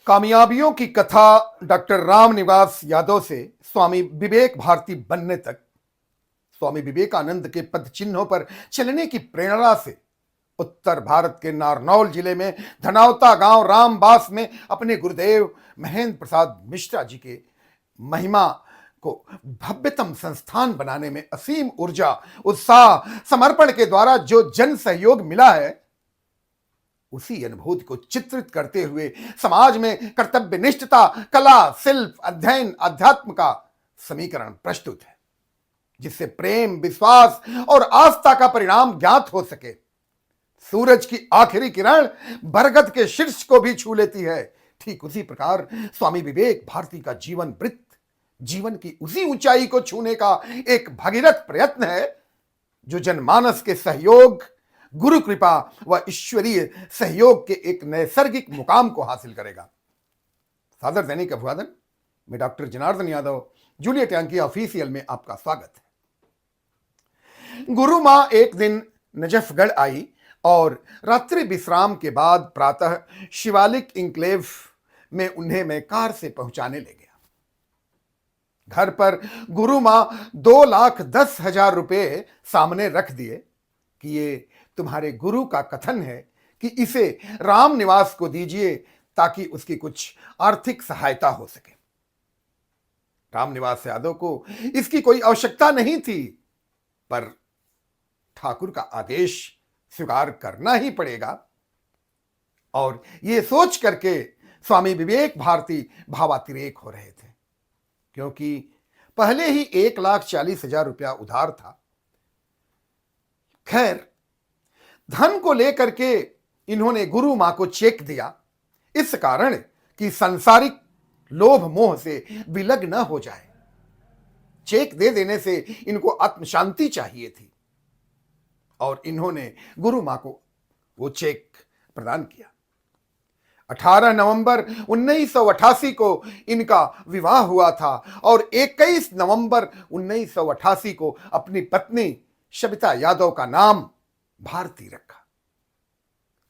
कामयाबियों की कथा डॉक्टर रामनिवास यादव से स्वामी विवेक भारती बनने तक, स्वामी विवेकानंद के पद चिन्हों पर चलने की प्रेरणा से उत्तर भारत के नारनौल जिले में धनावता गांव रामबास में अपने गुरुदेव महेंद्र प्रसाद मिश्रा जी के महिमा को भव्यतम संस्थान बनाने में असीम ऊर्जा, उत्साह, समर्पण के द्वारा जो जन सहयोग मिला है, उसी अनुभूति को चित्रित करते हुए समाज में कर्तव्य निष्ठता, कला, शिल्प, अध्ययन, अध्यात्म का समीकरण प्रस्तुत है, जिससे प्रेम, विश्वास और आस्था का परिणाम ज्ञात हो सके। सूरज की आखिरी किरण बरगद के शीर्ष को भी छू लेती है। ठीक उसी प्रकार स्वामी विवेक भारती का जीवन वृत्त जीवन की उसी ऊंचाई को छूने का एक भगीरथ प्रयत्न है, जो जनमानस के सहयोग, गुरु कृपा व ईश्वरीय सहयोग के एक नैसर्गिक मुकाम को हासिल करेगा। सादर दैनिक अभिवादन में doctor Janardan Yadav, Juliet Yankee official में आपका स्वागत है। गुरु मां एक दिन नजफगढ़ आई और रात्रि विश्राम के बाद प्रातः शिवालिक इंक्लेव में उन्हें मैं कार से पहुंचाने ले गया। घर पर गुरु मां 2,10,000 रुपए सामने रख दिए कि ये तुम्हारे गुरु का कथन है कि इसे रामनिवास को दीजिए ताकि उसकी कुछ आर्थिक सहायता हो सके। रामनिवास यादव को इसकी कोई आवश्यकता नहीं थी, पर ठाकुर का आदेश स्वीकार करना ही पड़ेगा, और ये सोच करके स्वामी विवेक भारती भावातिरेक हो रहे थे, क्योंकि पहले ही 1,40,000 रुपया उधार था। खैर, धन को लेकर के इन्होंने गुरु मां को चेक दिया, इस कारण कि संसारिक लोभ मोह से विलग न हो जाए। चेक दे देने से इनको आत्म शांति चाहिए थी, और इन्होंने गुरु मां को वो चेक प्रदान किया। 18 नवंबर 1988 को इनका विवाह हुआ था और 21 नवंबर 1988 को अपनी पत्नी सविता यादव का नाम भारती रखा।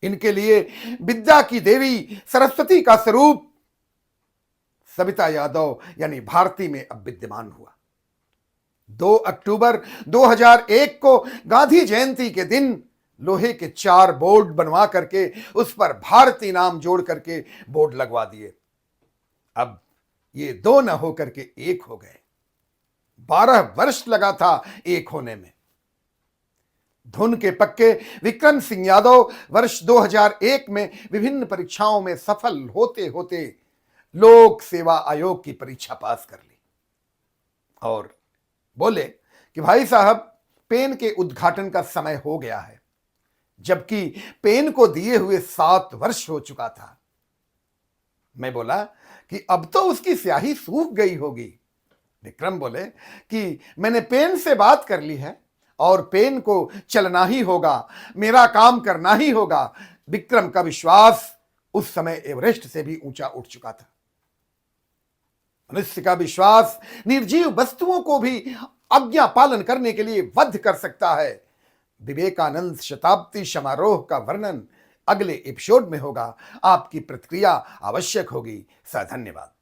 इनके लिए विद्या की देवी सरस्वती का स्वरूप सविता यादव यानी भारती में अब विद्यमान हुआ। 2 अक्टूबर 2001 को गांधी जयंती के दिन लोहे के 4 बोर्ड बनवा करके उस पर भारती नाम जोड़ करके बोर्ड लगवा दिए। अब ये 2 न होकर के 1 हो गए। 12 वर्ष लगा था एक होने में। धुन के पक्के विक्रम सिंह यादव वर्ष 2001 में विभिन्न परीक्षाओं में सफल होते होते लोक सेवा आयोग की परीक्षा पास कर ली और बोले कि भाई साहब, पेन के उद्घाटन का समय हो गया है, जबकि पेन को दिए हुए 7 वर्ष हो चुका था। मैं बोला कि अब तो उसकी स्याही सूख गई होगी। विक्रम बोले कि मैंने पेन से बात कर ली है और पेन को चलना ही होगा, मेरा काम करना ही होगा। विक्रम का विश्वास उस समय एवरेस्ट से भी ऊंचा उठ चुका था। मनुष्य का विश्वास निर्जीव वस्तुओं को भी आज्ञा पालन करने के लिए वध कर सकता है। विवेकानंद शताब्दी समारोह का वर्णन अगले एपिसोड में होगा। आपकी प्रतिक्रिया आवश्यक होगी। धन्यवाद।